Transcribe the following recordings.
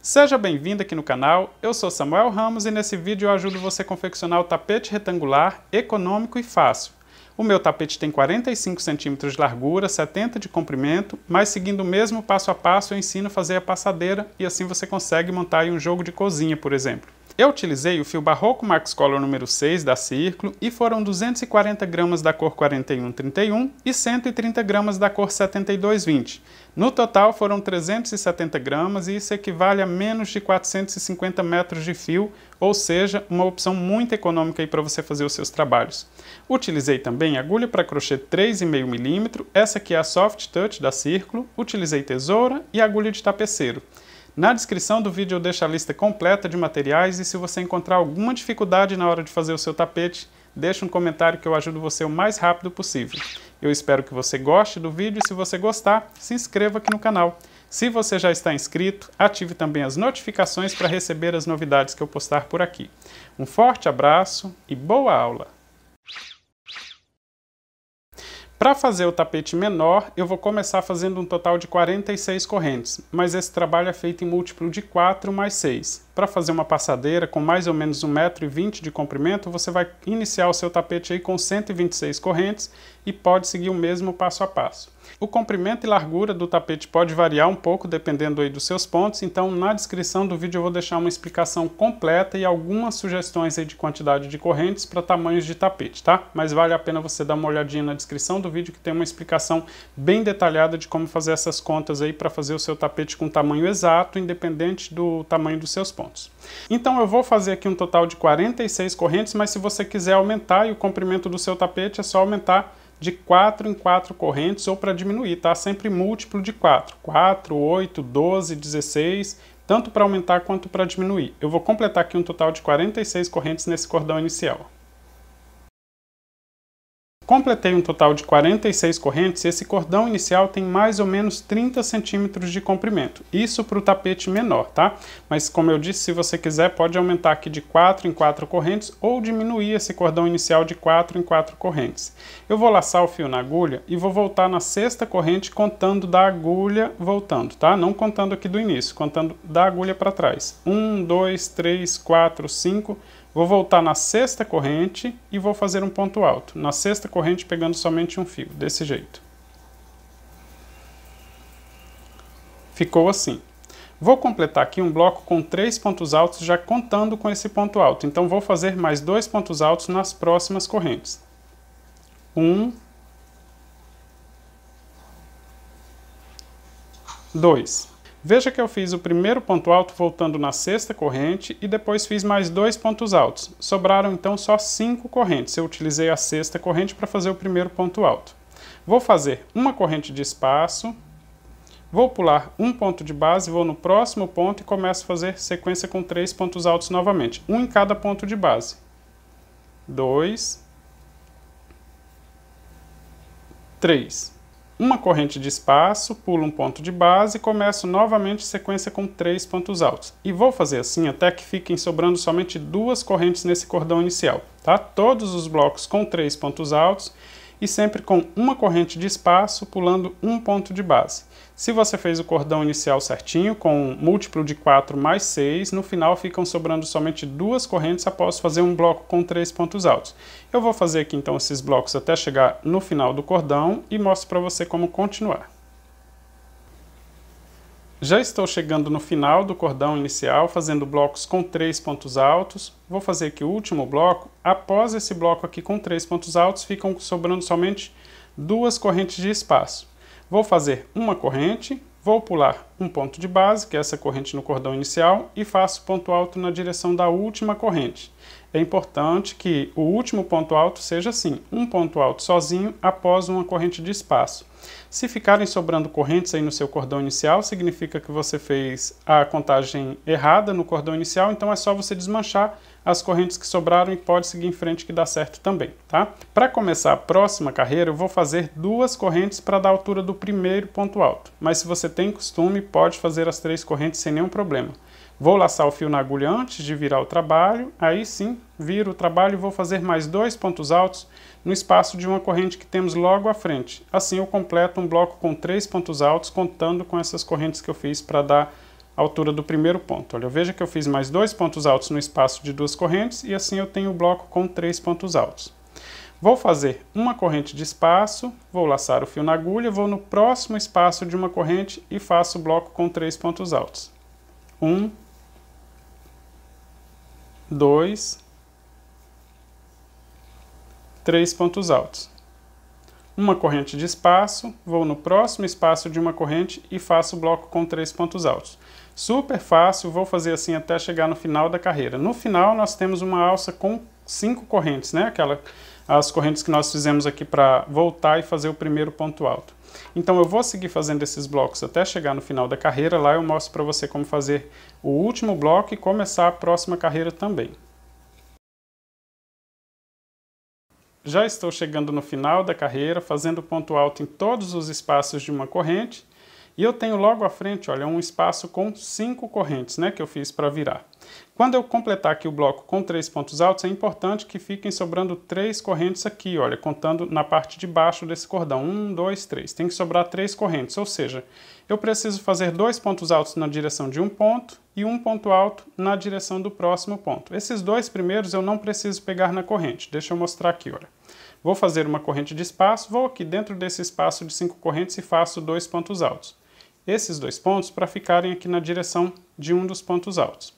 Seja bem-vindo aqui no canal, eu sou Samuel Ramos e nesse vídeo eu ajudo você a confeccionar o tapete retangular, econômico e fácil. O meu tapete tem 45 centímetros de largura, 70 de comprimento, mas seguindo o mesmo passo a passo eu ensino a fazer a passadeira e assim você consegue montar aí um jogo de cozinha, por exemplo. Eu utilizei o fio Barroco Max Color número 6 da Círculo e foram 240 gramas da cor 4131 e 130 gramas da cor 7220. No total foram 370 gramas e isso equivale a menos de 450 metros de fio, ou seja, uma opção muito econômica para você fazer os seus trabalhos. Utilizei também agulha para crochê 3,5 mm, essa aqui é a Soft Touch da Círculo, utilizei tesoura e agulha de tapeceiro. Na descrição do vídeo eu deixo a lista completa de materiais e se você encontrar alguma dificuldade na hora de fazer o seu tapete, deixe um comentário que eu ajudo você o mais rápido possível. Eu espero que você goste do vídeo e se você gostar, se inscreva aqui no canal. Se você já está inscrito, ative também as notificações para receber as novidades que eu postar por aqui. Um forte abraço e boa aula! Para fazer o tapete menor, eu vou começar fazendo um total de 46 correntes, mas esse trabalho é feito em múltiplo de 4 mais 6. Para fazer uma passadeira com mais ou menos 1,20 m de comprimento, você vai iniciar o seu tapete aí com 126 correntes e pode seguir o mesmo passo a passo. O comprimento e largura do tapete pode variar um pouco dependendo aí dos seus pontos, então na descrição do vídeo eu vou deixar uma explicação completa e algumas sugestões aí de quantidade de correntes para tamanhos de tapete, tá? Mas vale a pena você dar uma olhadinha na descrição do vídeo que tem uma explicação bem detalhada de como fazer essas contas aí para fazer o seu tapete com tamanho exato, independente do tamanho dos seus pontos. Então eu vou fazer aqui um total de 46 correntes, mas se você quiser aumentar o comprimento do seu tapete é só aumentar de 4 em 4 correntes ou para diminuir, tá? Sempre múltiplo de 4. 4, 8, 12, 16, tanto para aumentar quanto para diminuir. Eu vou completar aqui um total de 46 correntes nesse cordão inicial. Completei um total de 46 correntes e esse cordão inicial tem mais ou menos 30 centímetros de comprimento. Isso para o tapete menor, tá? Mas como eu disse, se você quiser pode aumentar aqui de 4 em 4 correntes ou diminuir esse cordão inicial de 4 em 4 correntes. Eu vou laçar o fio na agulha e vou voltar na sexta corrente contando da agulha voltando, tá? Não contando aqui do início, contando da agulha para trás. 1, 2, 3, 4, 5... Vou voltar na sexta corrente e vou fazer um ponto alto. Na sexta corrente pegando somente um fio, desse jeito. Ficou assim. Vou completar aqui um bloco com 3 pontos altos já contando com esse ponto alto. Então vou fazer mais 2 pontos altos nas próximas correntes. 1, 2. Veja que eu fiz o primeiro ponto alto voltando na sexta corrente e depois fiz mais 2 pontos altos. Sobraram então só 5 correntes. Eu utilizei a sexta corrente para fazer o primeiro ponto alto. Vou fazer uma corrente de espaço, vou pular um ponto de base, vou no próximo ponto e começo a fazer sequência com 3 pontos altos novamente. Um em cada ponto de base. 2, 3. Uma corrente de espaço, pulo um ponto de base e começo novamente sequência com 3 pontos altos. E vou fazer assim até que fiquem sobrando somente 2 correntes nesse cordão inicial, tá? Todos os blocos com 3 pontos altos e sempre com uma corrente de espaço, pulando um ponto de base. Se você fez o cordão inicial certinho, com múltiplo de 4 mais 6, no final ficam sobrando somente 2 correntes após fazer um bloco com 3 pontos altos. Eu vou fazer aqui então esses blocos até chegar no final do cordão e mostro para você como continuar. Já estou chegando no final do cordão inicial, fazendo blocos com 3 pontos altos. Vou fazer aqui o último bloco. Após esse bloco aqui com 3 pontos altos, ficam sobrando somente 2 correntes de espaço. Vou fazer uma corrente, vou pular um ponto de base, que é essa corrente no cordão inicial, e faço ponto alto na direção da última corrente. É importante que o último ponto alto seja assim, um ponto alto sozinho após uma corrente de espaço. Se ficarem sobrando correntes aí no seu cordão inicial, significa que você fez a contagem errada no cordão inicial, então é só você desmanchar as correntes que sobraram e pode seguir em frente que dá certo também, tá? Para começar a próxima carreira, eu vou fazer 2 correntes para dar a altura do primeiro ponto alto, mas se você tem costume, pode fazer as 3 correntes sem nenhum problema. Vou laçar o fio na agulha antes de virar o trabalho, aí sim, viro o trabalho e vou fazer mais 2 pontos altos no espaço de uma corrente que temos logo à frente. Assim eu completo um bloco com 3 pontos altos, contando com essas correntes que eu fiz para dar altura do primeiro ponto. Olha, veja que eu fiz mais 2 pontos altos no espaço de 2 correntes e assim eu tenho o bloco com 3 pontos altos. Vou fazer uma corrente de espaço, vou laçar o fio na agulha, vou no próximo espaço de uma corrente e faço o bloco com 3 pontos altos. 1, 2, 3 pontos altos. Uma corrente de espaço, vou no próximo espaço de uma corrente e faço o bloco com 3 pontos altos. Super fácil, vou fazer assim até chegar no final da carreira. No final nós temos uma alça com 5 correntes, né? As correntes que nós fizemos aqui para voltar e fazer o primeiro ponto alto. Então eu vou seguir fazendo esses blocos até chegar no final da carreira. Lá eu mostro para você como fazer o último bloco e começar a próxima carreira também. Já estou chegando no final da carreira, fazendo ponto alto em todos os espaços de uma corrente. E eu tenho logo à frente, olha, um espaço com 5 correntes, né, que eu fiz para virar. Quando eu completar aqui o bloco com 3 pontos altos, é importante que fiquem sobrando 3 correntes aqui, olha, contando na parte de baixo desse cordão. 1, 2, 3. Tem que sobrar 3 correntes, ou seja, eu preciso fazer 2 pontos altos na direção de um ponto e um ponto alto na direção do próximo ponto. Esses 2 primeiros eu não preciso pegar na corrente. Deixa eu mostrar aqui, olha. Vou fazer uma corrente de espaço, vou aqui dentro desse espaço de 5 correntes e faço 2 pontos altos. Esses 2 pontos para ficarem aqui na direção de um dos pontos altos.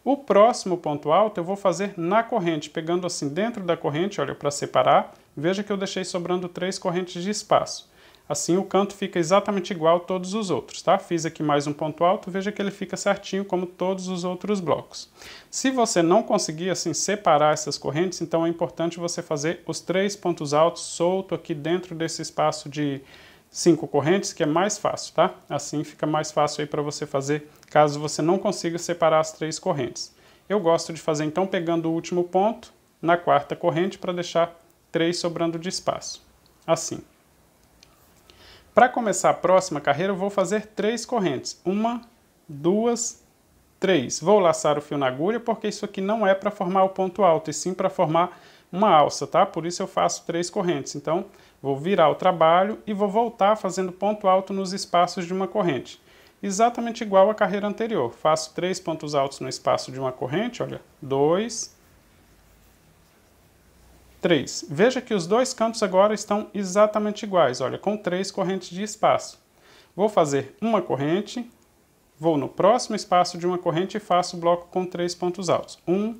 O próximo ponto alto eu vou fazer na corrente, pegando assim dentro da corrente, olha, para separar. Veja que eu deixei sobrando 3 correntes de espaço. Assim o canto fica exatamente igual a todos os outros, tá? Fiz aqui mais um ponto alto, veja que ele fica certinho como todos os outros blocos. Se você não conseguir assim separar essas correntes, então é importante você fazer os 3 pontos altos solto aqui dentro desse espaço de 5 correntes, que é mais fácil, tá? Assim fica mais fácil aí para você fazer, caso você não consiga separar as 3 correntes. Eu gosto de fazer então pegando o último ponto na 4ª corrente para deixar 3 sobrando de espaço. Assim. Para começar a próxima carreira eu vou fazer 3 correntes. 1, 2, 3. Vou laçar o fio na agulha porque isso aqui não é para formar o ponto alto, e sim para formar uma alça, tá? Por isso eu faço 3 correntes. Então, vou virar o trabalho e vou voltar fazendo ponto alto nos espaços de uma corrente. Exatamente igual à carreira anterior. Faço 3 pontos altos no espaço de uma corrente, olha, 2, 3. Veja que os 2 cantos agora estão exatamente iguais, olha, com 3 correntes de espaço. Vou fazer uma corrente, vou no próximo espaço de uma corrente e faço o bloco com 3 pontos altos. 1,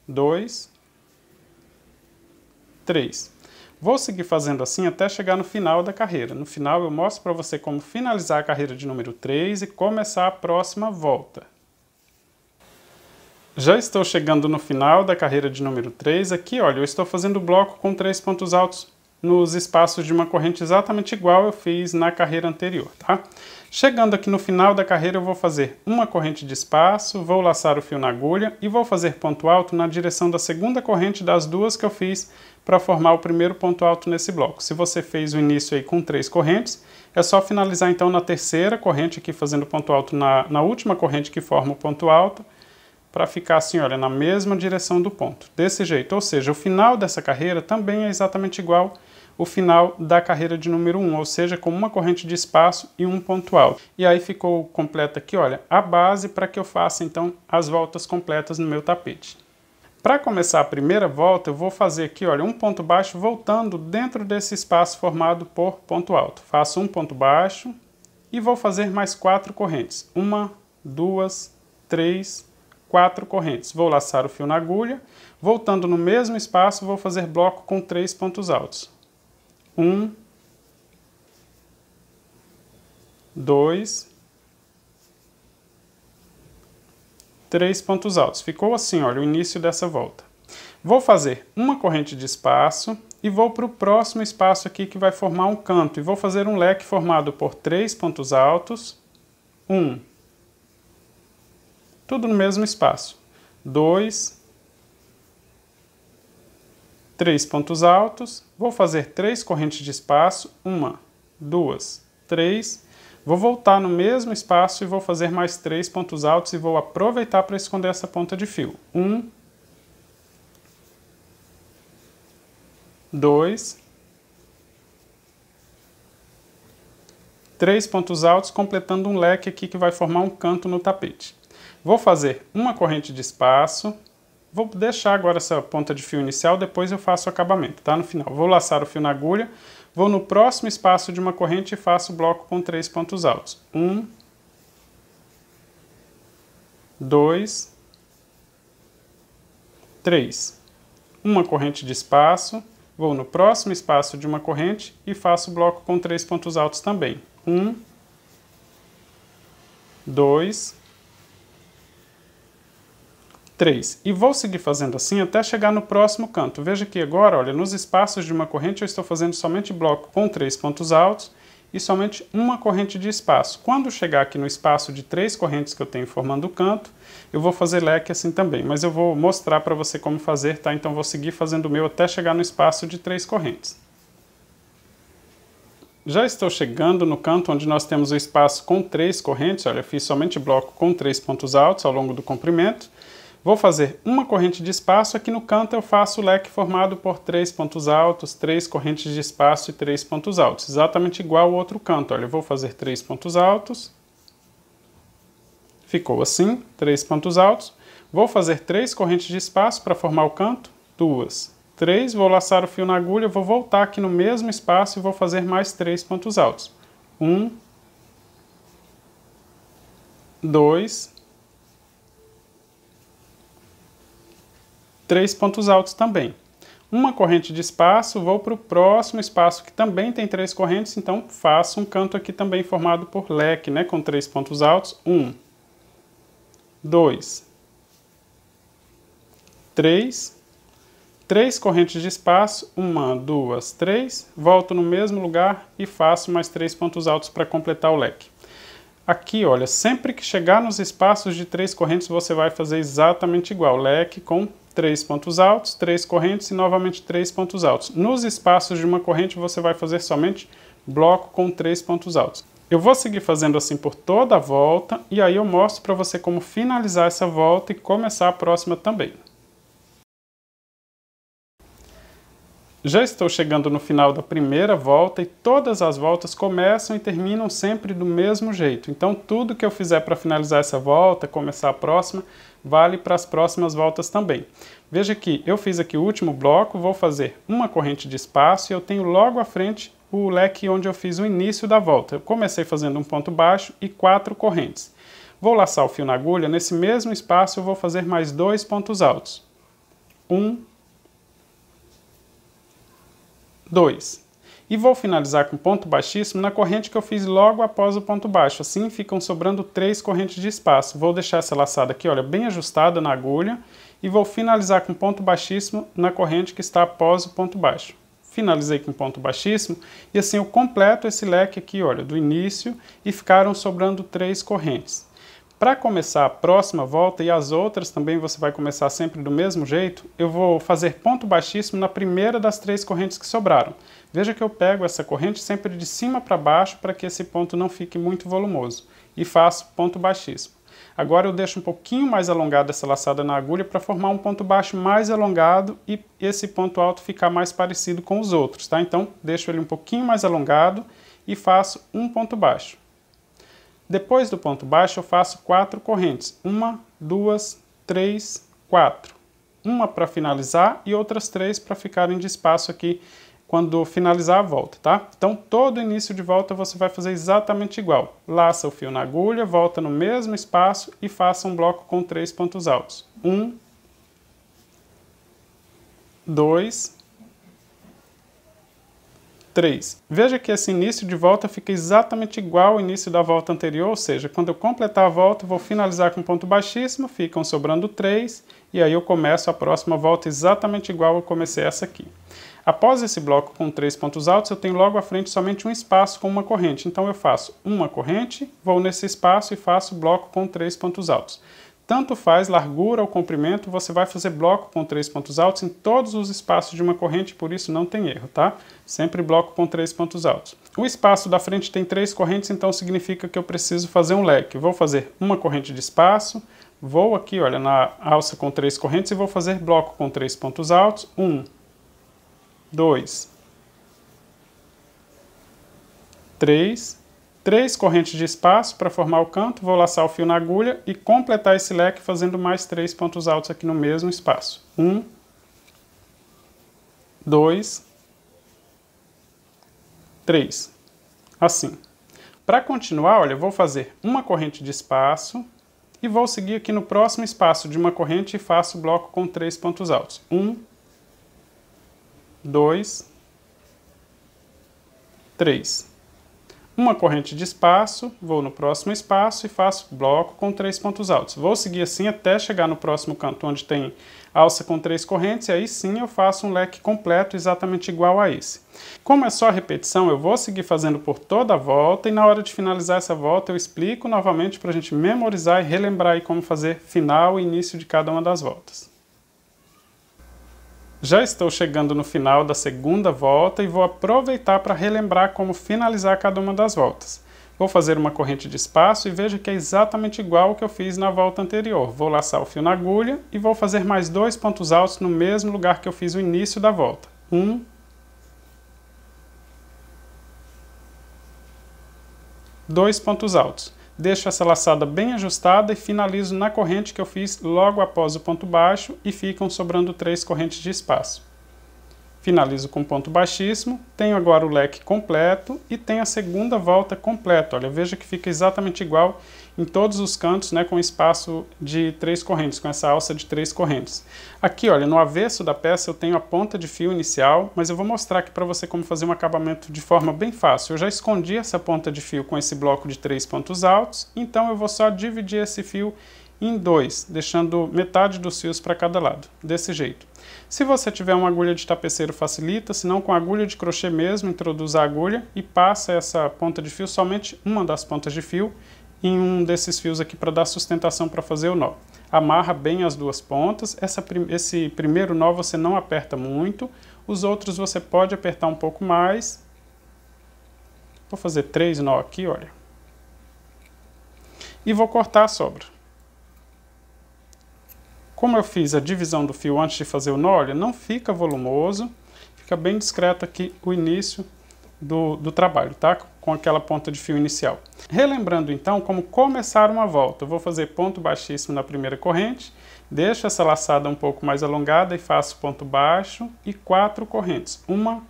2, 3. Vou seguir fazendo assim até chegar no final da carreira. No final eu mostro para você como finalizar a carreira de número 3 e começar a próxima volta. Já estou chegando no final da carreira de número 3. Aqui, olha, eu estou fazendo o bloco com 3 pontos altos nos espaços de uma corrente exatamente igual eu fiz na carreira anterior, tá? Chegando aqui no final da carreira eu vou fazer uma corrente de espaço, vou laçar o fio na agulha e vou fazer ponto alto na direção da segunda corrente das 2 que eu fiz para formar o primeiro ponto alto nesse bloco. Se você fez o início aí com 3 correntes, é só finalizar então na 3ª corrente aqui fazendo ponto alto na última corrente que forma o ponto alto, para ficar assim, olha, na mesma direção do ponto. Desse jeito, ou seja, o final dessa carreira também é exatamente igual o final da carreira de número 1, ou seja, com uma corrente de espaço e um ponto alto. E aí ficou completa aqui, olha, a base para que eu faça então as voltas completas no meu tapete. Para começar a primeira volta, eu vou fazer aqui, olha, um ponto baixo voltando dentro desse espaço formado por ponto alto. Faço um ponto baixo e vou fazer mais 4 correntes. 1, 2, 3, 4 correntes. Vou laçar o fio na agulha, voltando no mesmo espaço, vou fazer bloco com 3 pontos altos. 1, 2, 3 pontos altos. Ficou assim, olha, o início dessa volta. Vou fazer uma corrente de espaço e vou para o próximo espaço aqui que vai formar um canto. E vou fazer um leque formado por 3 pontos altos. 1, tudo no mesmo espaço. 2, 3 pontos altos. Vou fazer 3 correntes de espaço. 1, 2, 3. Vou voltar no mesmo espaço e vou fazer mais 3 pontos altos e vou aproveitar para esconder essa ponta de fio. 1, 2, 3 pontos altos, completando um leque aqui que vai formar um canto no tapete. Vou fazer uma corrente de espaço, vou deixar agora essa ponta de fio inicial, depois eu faço o acabamento, tá? No final, vou laçar o fio na agulha, vou no próximo espaço de uma corrente e faço o bloco com 3 pontos altos. 1, 2, 3. Uma corrente de espaço, vou no próximo espaço de uma corrente e faço o bloco com 3 pontos altos também. 1, 2, 3. E vou seguir fazendo assim até chegar no próximo canto. Veja que agora, olha, nos espaços de uma corrente eu estou fazendo somente bloco com 3 pontos altos e somente uma corrente de espaço. Quando chegar aqui no espaço de 3 correntes que eu tenho formando o canto, eu vou fazer leque assim também, mas eu vou mostrar para você como fazer, tá? Então vou seguir fazendo o meu até chegar no espaço de 3 correntes. Já estou chegando no canto onde nós temos o espaço com 3 correntes, olha, eu fiz somente bloco com 3 pontos altos ao longo do comprimento. Vou fazer uma corrente de espaço, aqui no canto eu faço o leque formado por 3 pontos altos, 3 correntes de espaço e 3 pontos altos, exatamente igual ao outro canto. Olha, eu vou fazer 3 pontos altos, ficou assim, 3 pontos altos. Vou fazer 3 correntes de espaço para formar o canto, 2, 3, vou laçar o fio na agulha, vou voltar aqui no mesmo espaço e vou fazer mais 3 pontos altos. 1, 2, 3 pontos altos também. Uma corrente de espaço, vou para o próximo espaço que também tem 3 correntes, então faço um canto aqui também formado por leque, né, com 3 pontos altos. 1, 2, 3, 3 correntes de espaço, 1, 2, 3, volto no mesmo lugar e faço mais 3 pontos altos para completar o leque. Aqui, olha, sempre que chegar nos espaços de 3 correntes, você vai fazer exatamente igual, leque com 3 pontos altos, 3 correntes e novamente 3 pontos altos. Nos espaços de uma corrente, você vai fazer somente bloco com 3 pontos altos. Eu vou seguir fazendo assim por toda a volta e aí eu mostro para você como finalizar essa volta e começar a próxima também. Já estou chegando no final da primeira volta e todas as voltas começam e terminam sempre do mesmo jeito. Então tudo que eu fizer para finalizar essa volta, começar a próxima, vale para as próximas voltas também. Veja que eu fiz aqui o último bloco, vou fazer uma corrente de espaço e eu tenho logo à frente o leque onde eu fiz o início da volta. Eu comecei fazendo um ponto baixo e 4 correntes. Vou laçar o fio na agulha, nesse mesmo espaço eu vou fazer mais 2 pontos altos. 1, 2. E vou finalizar com ponto baixíssimo na corrente que eu fiz logo após o ponto baixo. Assim ficam sobrando 3 correntes de espaço. Vou deixar essa laçada aqui, olha, bem ajustada na agulha e vou finalizar com ponto baixíssimo na corrente que está após o ponto baixo. Finalizei com ponto baixíssimo e assim eu completo esse leque aqui, olha, do início e ficaram sobrando 3 correntes. Para começar a próxima volta e as outras também você vai começar sempre do mesmo jeito, eu vou fazer ponto baixíssimo na primeira das 3 correntes que sobraram. Veja que eu pego essa corrente sempre de cima para baixo para que esse ponto não fique muito volumoso e faço ponto baixíssimo. Agora eu deixo um pouquinho mais alongada essa laçada na agulha para formar um ponto baixo mais alongado e esse ponto alto ficar mais parecido com os outros, tá? Então deixo ele um pouquinho mais alongado e faço um ponto baixo. Depois do ponto baixo eu faço 4 correntes, 1, 2, 3, 4. Uma para finalizar e outras 3 para ficarem de espaço aqui quando finalizar a volta, tá? Então todo início de volta você vai fazer exatamente igual. Laça o fio na agulha, volta no mesmo espaço e faça um bloco com 3 pontos altos. 1, 2, 3. Veja que esse início de volta fica exatamente igual ao início da volta anterior, ou seja, quando eu completar a volta, vou finalizar com ponto baixíssimo, ficam sobrando 3, e aí eu começo a próxima volta exatamente igual eu comecei essa aqui. Após esse bloco com 3 pontos altos, eu tenho logo à frente somente um espaço com uma corrente, então eu faço uma corrente, vou nesse espaço e faço bloco com 3 pontos altos. Tanto faz largura ou comprimento, você vai fazer bloco com 3 pontos altos em todos os espaços de uma corrente, por isso não tem erro, tá? Sempre bloco com 3 pontos altos. O espaço da frente tem 3 correntes, então significa que eu preciso fazer um leque. Vou fazer uma corrente de espaço, vou aqui, olha, na alça com 3 correntes e vou fazer bloco com 3 pontos altos. 1, 2, 3, 3 correntes de espaço para formar o canto, vou laçar o fio na agulha e completar esse leque fazendo mais 3 pontos altos aqui no mesmo espaço. 1, 2, 3. Assim. Para continuar, olha, eu vou fazer uma corrente de espaço e vou seguir aqui no próximo espaço de uma corrente e faço o bloco com 3 pontos altos. 1, 2, 3. Uma corrente de espaço, vou no próximo espaço e faço bloco com 3 pontos altos. Vou seguir assim até chegar no próximo canto, onde tem alça com 3 correntes, e aí sim eu faço um leque completo exatamente igual a esse. Como é só repetição, eu vou seguir fazendo por toda a volta, e na hora de finalizar essa volta eu explico novamente para a gente memorizar e relembrar aí como fazer final e início de cada uma das voltas. Já estou chegando no final da segunda volta e vou aproveitar para relembrar como finalizar cada uma das voltas. Vou fazer uma corrente de espaço e veja que é exatamente igual ao que eu fiz na volta anterior. Vou laçar o fio na agulha e vou fazer mais 2 pontos altos no mesmo lugar que eu fiz o início da volta. 1, 2 pontos altos. Deixo essa laçada bem ajustada e finalizo na corrente que eu fiz logo após o ponto baixo e ficam sobrando 3 correntes de espaço. Finalizo com ponto baixíssimo, tenho agora o leque completo e tenho a segunda volta completa. Olha, veja que fica exatamente igual em todos os cantos, né, com espaço de 3 correntes, com essa alça de 3 correntes. Aqui, olha, no avesso da peça eu tenho a ponta de fio inicial, mas eu vou mostrar aqui para você como fazer um acabamento de forma bem fácil. Eu já escondi essa ponta de fio com esse bloco de 3 pontos altos, então eu vou só dividir esse fio em 2, deixando metade dos fios para cada lado, desse jeito. Se você tiver uma agulha de tapeceiro facilita, se não com agulha de crochê mesmo, introduz a agulha e passa essa ponta de fio, somente uma das pontas de fio, em um desses fios aqui para dar sustentação para fazer o nó. Amarra bem as duas pontas, esse primeiro nó você não aperta muito, os outros você pode apertar um pouco mais. Vou fazer 3 nó aqui, olha. E vou cortar a sobra. Como eu fiz a divisão do fio antes de fazer o nó, olha, não fica volumoso, fica bem discreto aqui o início do trabalho, tá? Com aquela ponta de fio inicial. Relembrando então como começar uma volta, eu vou fazer ponto baixíssimo na primeira corrente, deixo essa laçada um pouco mais alongada e faço ponto baixo e 4 correntes. 1,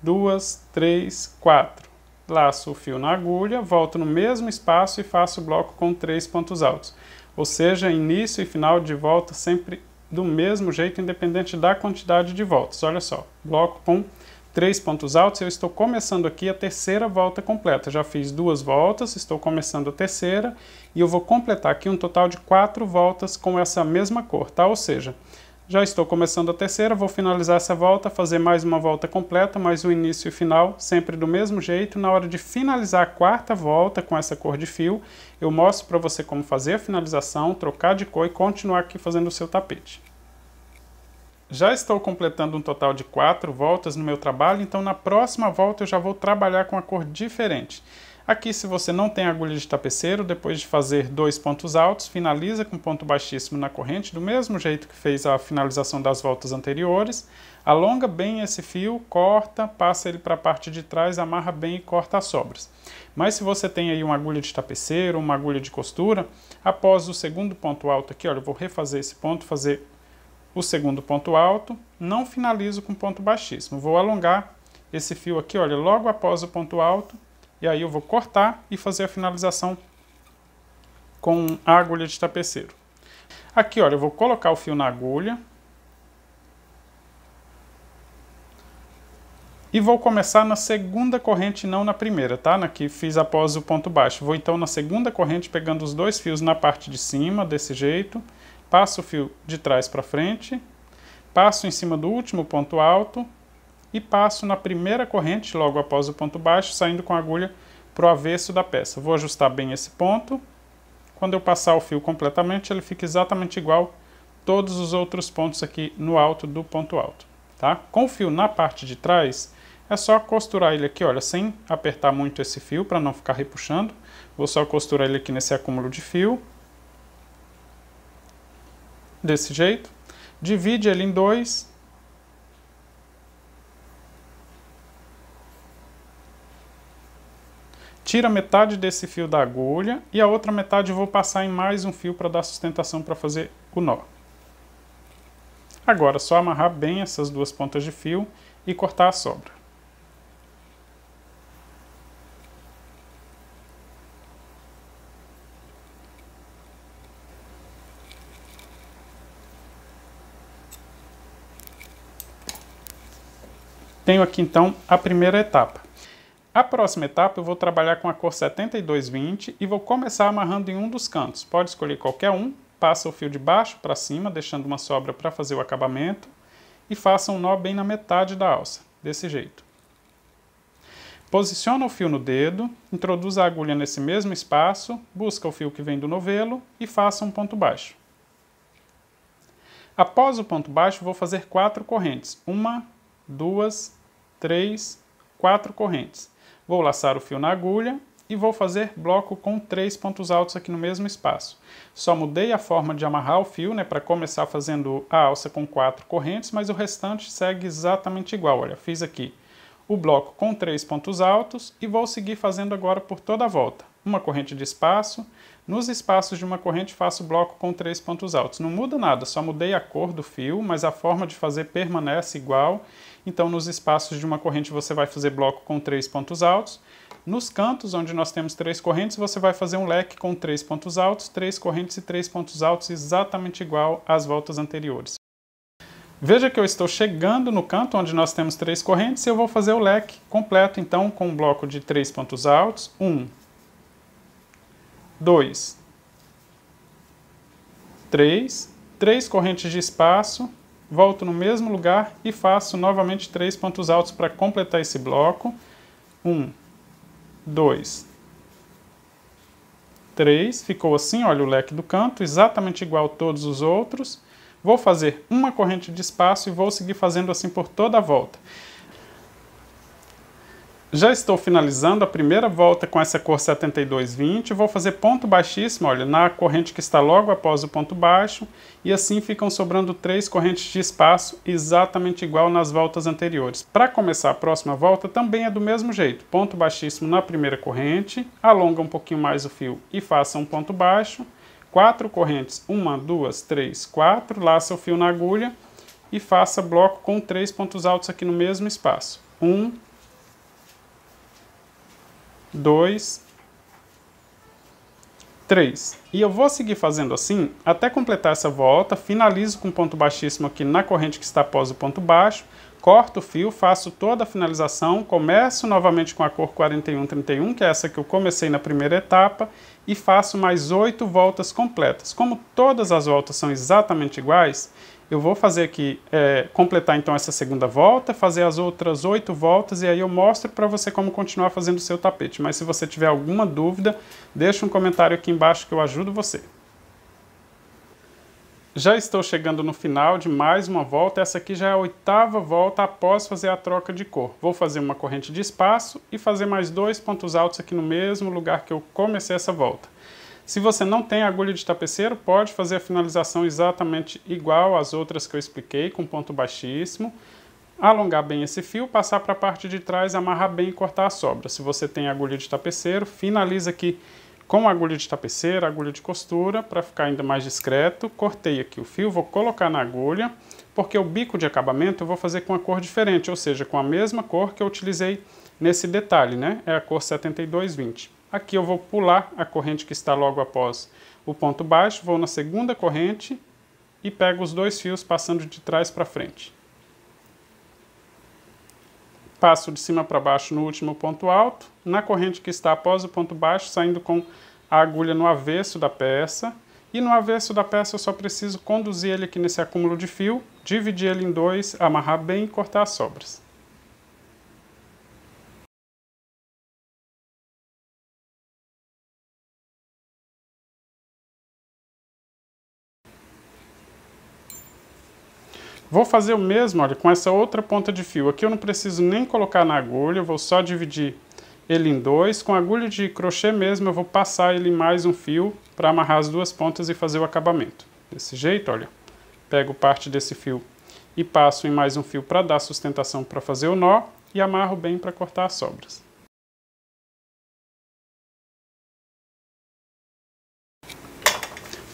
2, 3, 4. Laço o fio na agulha, volto no mesmo espaço e faço o bloco com 3 pontos altos. Ou seja, início e final de volta sempre do mesmo jeito, independente da quantidade de voltas. Olha só, bloco com 3 pontos altos, eu estou começando aqui a terceira volta completa. Já fiz 2 voltas, estou começando a terceira, e eu vou completar aqui um total de 4 voltas com essa mesma cor, tá? Ou seja, já estou começando a terceira, vou finalizar essa volta, fazer mais uma volta completa, mais o início e final, sempre do mesmo jeito. Na hora de finalizar a quarta volta com essa cor de fio, eu mostro para você como fazer a finalização, trocar de cor e continuar aqui fazendo o seu tapete. Já estou completando um total de 4 voltas no meu trabalho, então na próxima volta eu já vou trabalhar com a cor diferente. Aqui, se você não tem agulha de tapeceiro, depois de fazer 2 pontos altos, finaliza com ponto baixíssimo na corrente, do mesmo jeito que fez a finalização das voltas anteriores. Alonga bem esse fio, corta, passa ele para a parte de trás, amarra bem e corta as sobras. Mas se você tem aí uma agulha de tapeceiro, uma agulha de costura, após o segundo ponto alto aqui, olha, eu vou refazer esse ponto, fazer o segundo ponto alto, não finalizo com ponto baixíssimo. Vou alongar esse fio aqui, olha, logo após o ponto alto, e aí eu vou cortar e fazer a finalização com a agulha de tapeceiro. Aqui, olha, eu vou colocar o fio na agulha. E vou começar na segunda corrente, não na primeira, tá? Na que fiz após o ponto baixo. Vou então na segunda corrente, pegando os 2 fios na parte de cima, desse jeito. Passo o fio de trás para frente. Passo em cima do último ponto alto. E passo na primeira corrente, logo após o ponto baixo, saindo com a agulha para o avesso da peça. Vou ajustar bem esse ponto. Quando eu passar o fio completamente, ele fica exatamente igual todos os outros pontos aqui no alto do ponto alto, tá? Com o fio na parte de trás, é só costurar ele aqui, olha, sem apertar muito esse fio para não ficar repuxando. Vou só costurar ele aqui nesse acúmulo de fio. Desse jeito. Divide ele em 2. Tira metade desse fio da agulha e a outra metade eu vou passar em mais um fio para dar sustentação para fazer o nó. Agora é só amarrar bem essas duas pontas de fio e cortar a sobra. Tenho aqui então a primeira etapa. A próxima etapa eu vou trabalhar com a cor 7220 e vou começar amarrando em um dos cantos. Pode escolher qualquer um, passa o fio de baixo para cima, deixando uma sobra para fazer o acabamento e faça um nó bem na metade da alça, desse jeito. Posiciona o fio no dedo, introduz a agulha nesse mesmo espaço, busca o fio que vem do novelo e faça um ponto baixo. Após o ponto baixo vou fazer 4 correntes, 1, 2, 3, 4 correntes. Vou laçar o fio na agulha e vou fazer bloco com 3 pontos altos aqui no mesmo espaço. Só mudei a forma de amarrar o fio, para começar fazendo a alça com 4 correntes, mas o restante segue exatamente igual. Olha, fiz aqui o bloco com 3 pontos altos e vou seguir fazendo agora por toda a volta. Uma corrente de espaço, nos espaços de uma corrente faço o bloco com 3 pontos altos. Não muda nada, só mudei a cor do fio, mas a forma de fazer permanece igual. Então nos espaços de uma corrente você vai fazer bloco com 3 pontos altos. Nos cantos, onde nós temos 3 correntes, você vai fazer um leque com 3 pontos altos, 3 correntes e 3 pontos altos, exatamente igual às voltas anteriores. Veja que eu estou chegando no canto onde nós temos 3 correntes e eu vou fazer o leque completo, então, com um bloco de 3 pontos altos. 1, 2, 3, 3 correntes de espaço, volto no mesmo lugar e faço novamente 3 pontos altos para completar esse bloco. 1, 2, 3, ficou assim, olha o leque do canto, exatamente igual a todos os outros. Vou fazer uma corrente de espaço e vou seguir fazendo assim por toda a volta. Já estou finalizando a primeira volta com essa cor 7220, vou fazer ponto baixíssimo, olha, na corrente que está logo após o ponto baixo, e assim ficam sobrando 3 correntes de espaço, exatamente igual nas voltas anteriores. Para começar a próxima volta também é do mesmo jeito, ponto baixíssimo na primeira corrente, alonga um pouquinho mais o fio e faça um ponto baixo, 4 correntes, 1, 2, 3, 4, laça o fio na agulha e faça bloco com 3 pontos altos aqui no mesmo espaço. 1, 2, 3. E eu vou seguir fazendo assim até completar essa volta, finalizo com ponto baixíssimo aqui na corrente que está após o ponto baixo, corto o fio, faço toda a finalização, começo novamente com a cor 4131, que é essa que eu comecei na primeira etapa, e faço mais 8 voltas completas. Como todas as voltas são exatamente iguais, eu vou fazer aqui, completar então essa segunda volta, fazer as outras 8 voltas e aí eu mostro para você como continuar fazendo o seu tapete. Mas se você tiver alguma dúvida, deixa um comentário aqui embaixo que eu ajudo você. Já estou chegando no final de mais uma volta, essa aqui já é a 8ª volta após fazer a troca de cor. Vou fazer uma corrente de espaço e fazer mais 2 pontos altos aqui no mesmo lugar que eu comecei essa volta. Se você não tem agulha de tapeceiro, pode fazer a finalização exatamente igual às outras que eu expliquei, com ponto baixíssimo. Alongar bem esse fio, passar para a parte de trás, amarrar bem e cortar a sobra. Se você tem agulha de tapeceiro, finaliza aqui com agulha de tapeceiro, agulha de costura, para ficar ainda mais discreto. Cortei aqui o fio, vou colocar na agulha, porque o bico de acabamento eu vou fazer com a cor diferente, ou seja, com a mesma cor que eu utilizei nesse detalhe, É a cor 7220. Aqui eu vou pular a corrente que está logo após o ponto baixo, vou na segunda corrente e pego os 2 fios passando de trás para frente. Passo de cima para baixo no último ponto alto, na corrente que está após o ponto baixo, saindo com a agulha no avesso da peça. E no avesso da peça eu só preciso conduzir ele aqui nesse acúmulo de fio, dividir ele em 2, amarrar bem e cortar as sobras. Vou fazer o mesmo, olha, com essa outra ponta de fio. Aqui eu não preciso nem colocar na agulha, eu vou só dividir ele em 2. Com a agulha de crochê mesmo, eu vou passar ele em mais um fio para amarrar as 2 pontas e fazer o acabamento. Desse jeito, olha, pego parte desse fio e passo em mais um fio para dar sustentação para fazer o nó e amarro bem para cortar as sobras.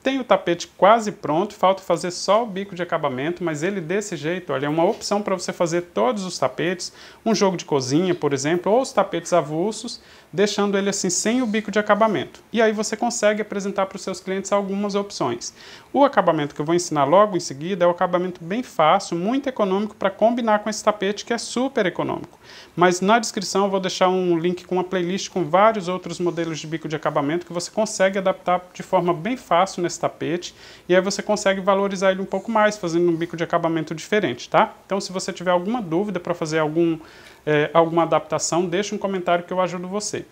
Tenho o tapete quase pronto, falta fazer só o bico de acabamento, mas ele desse jeito, olha, é uma opção para você fazer todos os tapetes, um jogo de cozinha, por exemplo, ou os tapetes avulsos, deixando ele assim sem o bico de acabamento. E aí você consegue apresentar para os seus clientes algumas opções. O acabamento que eu vou ensinar logo em seguida é um acabamento bem fácil, muito econômico para combinar com esse tapete que é super econômico. Mas na descrição eu vou deixar um link com uma playlist com vários outros modelos de bico de acabamento que você consegue adaptar de forma bem fácil nesse tapete, e aí você consegue valorizar ele um pouco mais, fazendo um bico de acabamento diferente, tá? Então se você tiver alguma dúvida para fazer alguma adaptação, deixa um comentário que eu ajudo você.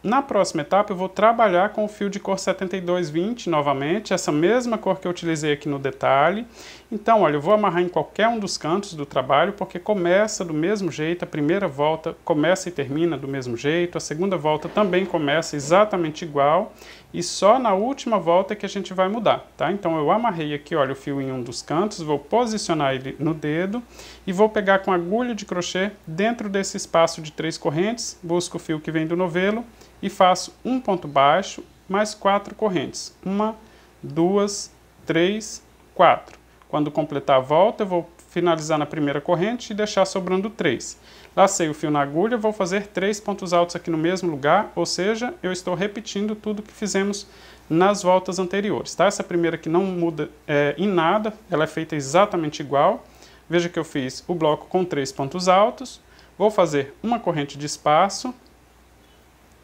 Na próxima etapa eu vou trabalhar com o fio de cor 7220 novamente, essa mesma cor que eu utilizei aqui no detalhe. Então, olha, eu vou amarrar em qualquer um dos cantos do trabalho, porque começa do mesmo jeito, a primeira volta começa e termina do mesmo jeito, a segunda volta também começa exatamente igual, e só na última volta é que a gente vai mudar, tá? Então eu amarrei aqui, olha, o fio em um dos cantos, vou posicionar ele no dedo e vou pegar com agulha de crochê dentro desse espaço de 3 correntes, busco o fio que vem do novelo e faço um ponto baixo mais 4 correntes. 1, 2, 3, 4. Quando completar a volta, eu vou finalizar na primeira corrente e deixar sobrando 3. Lacei o fio na agulha, vou fazer 3 pontos altos aqui no mesmo lugar, ou seja, eu estou repetindo tudo que fizemos nas voltas anteriores, tá? Essa primeira aqui não muda em nada, ela é feita exatamente igual. Veja que eu fiz o bloco com 3 pontos altos, vou fazer uma corrente de espaço,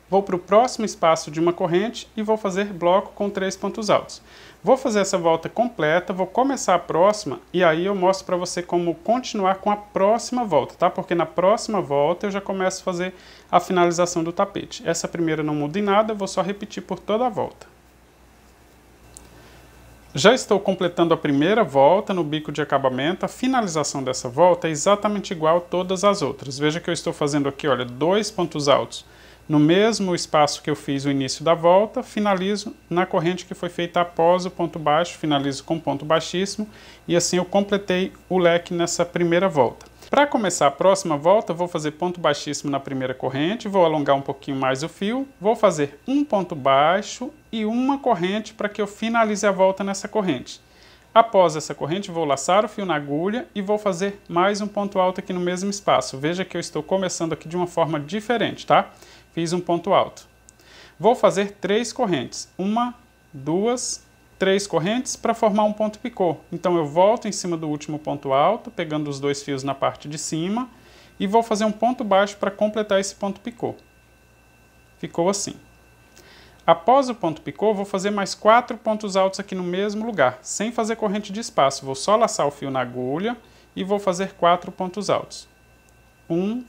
vou para o próximo espaço de uma corrente e vou fazer bloco com 3 pontos altos. Vou fazer essa volta completa, vou começar a próxima e aí eu mostro para você como continuar com a próxima volta, tá? Porque na próxima volta eu já começo a fazer a finalização do tapete. Essa primeira não muda em nada, eu vou só repetir por toda a volta. Já estou completando a primeira volta no bico de acabamento, a finalização dessa volta é exatamente igual a todas as outras. Veja que eu estou fazendo aqui, olha, 2 pontos altos. No mesmo espaço que eu fiz o início da volta, finalizo na corrente que foi feita após o ponto baixo, finalizo com ponto baixíssimo, e assim eu completei o leque nessa primeira volta. Para começar a próxima volta, vou fazer ponto baixíssimo na primeira corrente, vou alongar um pouquinho mais o fio, vou fazer um ponto baixo e uma corrente para que eu finalize a volta nessa corrente. Após essa corrente, vou laçar o fio na agulha e vou fazer mais um ponto alto aqui no mesmo espaço. Veja que eu estou começando aqui de uma forma diferente, tá? Fiz um ponto alto. Vou fazer 3 correntes. 1, 2, 3 correntes para formar um ponto picô. Então eu volto em cima do último ponto alto, pegando os 2 fios na parte de cima, e vou fazer um ponto baixo para completar esse ponto picô. Ficou assim. Após o ponto picô, vou fazer mais 4 pontos altos aqui no mesmo lugar, sem fazer corrente de espaço. Vou só laçar o fio na agulha e vou fazer 4 pontos altos. 1,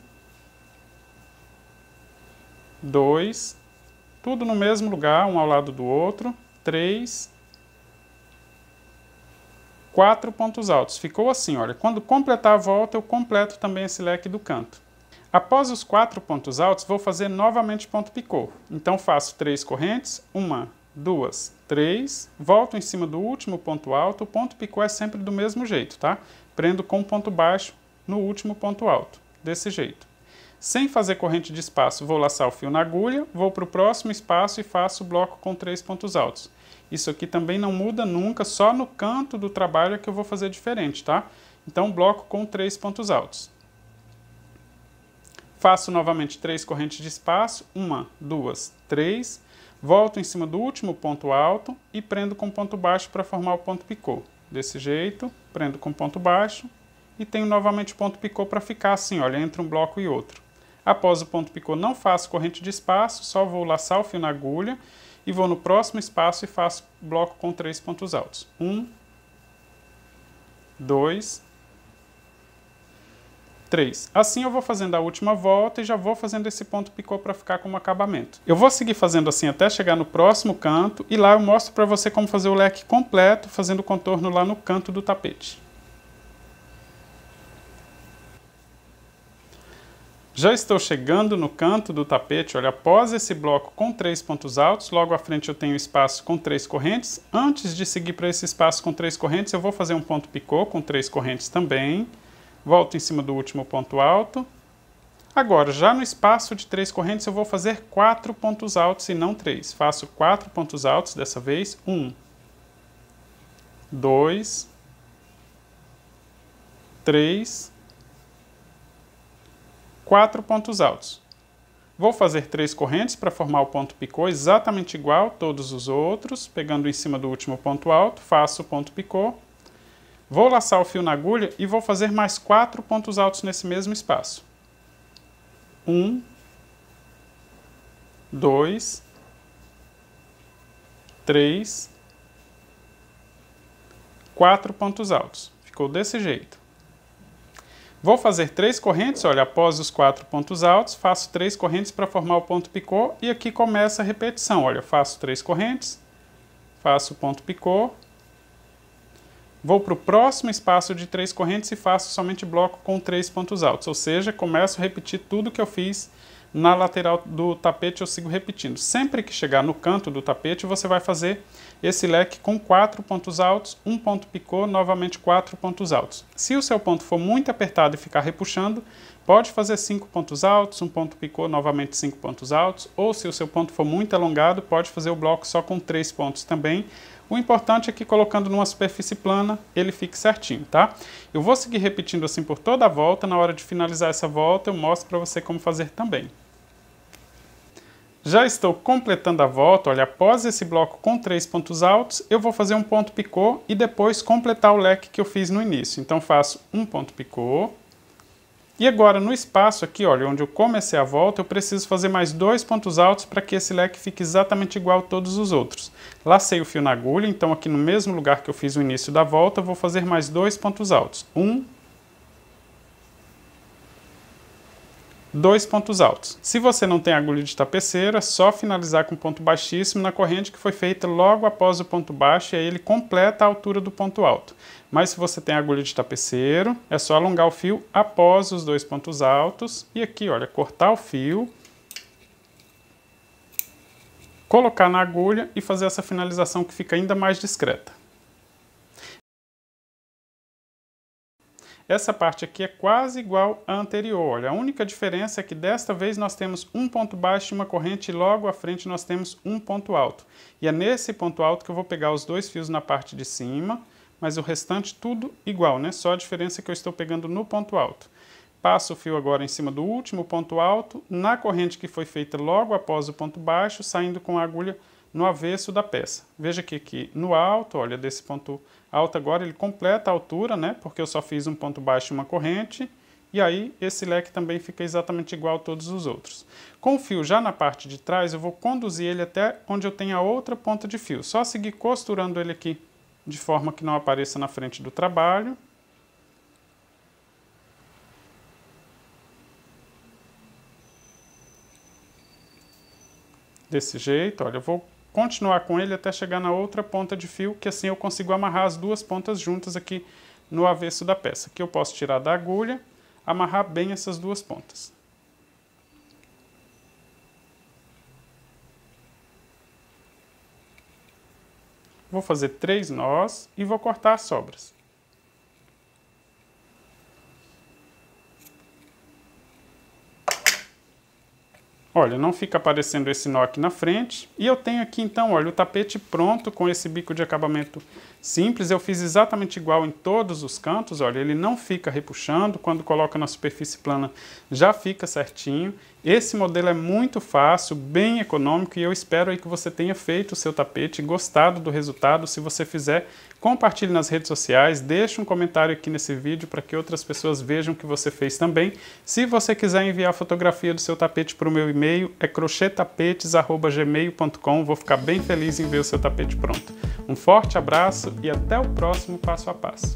2, tudo no mesmo lugar, um ao lado do outro, 3, 4 pontos altos. Ficou assim, olha, quando completar a volta, eu completo também esse leque do canto. Após os 4 pontos altos, vou fazer novamente ponto picô. Então faço 3 correntes, 1, 2, 3, volto em cima do último ponto alto, o ponto picô é sempre do mesmo jeito, tá? Prendo com ponto baixo no último ponto alto, desse jeito. Sem fazer corrente de espaço, vou laçar o fio na agulha, vou para o próximo espaço e faço o bloco com 3 pontos altos. Isso aqui também não muda nunca, só no canto do trabalho é que eu vou fazer diferente, tá? Então, bloco com 3 pontos altos. Faço novamente 3 correntes de espaço, 1, 2, 3, volto em cima do último ponto alto e prendo com ponto baixo para formar o ponto picô. Desse jeito, prendo com ponto baixo e tenho novamente ponto picô para ficar assim, olha, entre um bloco e outro. Após o ponto picô, não faço corrente de espaço, só vou laçar o fio na agulha e vou no próximo espaço e faço bloco com 3 pontos altos. 1, 2, 3. Assim eu vou fazendo a última volta e já vou fazendo esse ponto picô para ficar como acabamento. Eu vou seguir fazendo assim até chegar no próximo canto e lá eu mostro para você como fazer o leque completo, fazendo o contorno lá no canto do tapete. Já estou chegando no canto do tapete, olha, após esse bloco com 3 pontos altos, logo à frente eu tenho espaço com 3 correntes. Antes de seguir para esse espaço com 3 correntes, eu vou fazer um ponto picô com 3 correntes também. Volto em cima do último ponto alto. Agora, já no espaço de 3 correntes, eu vou fazer 4 pontos altos e não 3. Faço 4 pontos altos dessa vez. 1, 2, 3, 4 pontos altos. Vou fazer 3 correntes para formar o ponto picô exatamente igual a todos os outros, pegando em cima do último ponto alto, faço o ponto picô. Vou laçar o fio na agulha e vou fazer mais 4 pontos altos nesse mesmo espaço. 1, 2, 3, 4 pontos altos. Ficou desse jeito. Vou fazer 3 correntes, olha, após os 4 pontos altos, faço 3 correntes para formar o ponto picô e aqui começa a repetição. Olha, faço 3 correntes, faço o ponto picô, vou para o próximo espaço de 3 correntes e faço somente bloco com 3 pontos altos, ou seja, começo a repetir tudo que eu fiz na lateral do tapete, eu sigo repetindo. Sempre que chegar no canto do tapete, você vai fazer esse leque com 4 pontos altos, um ponto picô, novamente 4 pontos altos. Se o seu ponto for muito apertado e ficar repuxando, pode fazer 5 pontos altos, um ponto picô, novamente 5 pontos altos, ou se o seu ponto for muito alongado, pode fazer o bloco só com 3 pontos também. O importante é que colocando numa superfície plana, ele fique certinho, tá? Eu vou seguir repetindo assim por toda a volta, na hora de finalizar essa volta eu mostro para você como fazer também. Já estou completando a volta, olha, após esse bloco com 3 pontos altos, eu vou fazer um ponto picô e depois completar o leque que eu fiz no início. Então faço um ponto picô. E agora no espaço aqui, olha, onde eu comecei a volta, eu preciso fazer mais 2 pontos altos para que esse leque fique exatamente igual a todos os outros. Lacei o fio na agulha, então aqui no mesmo lugar que eu fiz o início da volta, eu vou fazer mais 2 pontos altos. 2 pontos altos. Se você não tem agulha de tapeceiro, é só finalizar com ponto baixíssimo na corrente que foi feita logo após o ponto baixo e aí ele completa a altura do ponto alto. Mas se você tem agulha de tapeceiro, é só alongar o fio após os 2 pontos altos e aqui, olha, cortar o fio, colocar na agulha e fazer essa finalização que fica ainda mais discreta. Essa parte aqui é quase igual à anterior, olha, a única diferença é que desta vez nós temos um ponto baixo e uma corrente e logo à frente nós temos um ponto alto. E é nesse ponto alto que eu vou pegar os 2 fios na parte de cima, mas o restante tudo igual, né? Só a diferença é que eu estou pegando no ponto alto. Passo o fio agora em cima do último ponto alto, na corrente que foi feita logo após o ponto baixo, saindo com a agulha no avesso da peça. Veja que aqui no alto, olha, desse ponto alto agora ele completa a altura, né? Porque eu só fiz um ponto baixo e uma corrente. E aí esse leque também fica exatamente igual a todos os outros. Com o fio já na parte de trás, eu vou conduzir ele até onde eu tenho a outra ponta de fio. Só seguir costurando ele aqui de forma que não apareça na frente do trabalho. Desse jeito, olha, eu vou continuar com ele até chegar na outra ponta de fio, que assim eu consigo amarrar as 2 pontas juntas aqui no avesso da peça. Aqui eu posso tirar da agulha, amarrar bem essas 2 pontas. Vou fazer 3 nós e vou cortar as sobras. Olha, não fica aparecendo esse nó aqui na frente. E eu tenho aqui então, olha, o tapete pronto com esse bico de acabamento simples. Eu fiz exatamente igual em todos os cantos, olha, ele não fica repuxando. Quando coloca na superfície plana já fica certinho. Esse modelo é muito fácil, bem econômico e eu espero aí que você tenha feito o seu tapete e gostado do resultado. Se você fizer, compartilhe nas redes sociais, deixe um comentário aqui nesse vídeo para que outras pessoas vejam que você fez também. Se você quiser enviar a fotografia do seu tapete para o meu e-mail, é crochetapetes@gmail.com. Vou ficar bem feliz em ver o seu tapete pronto. Um forte abraço e até o próximo passo a passo.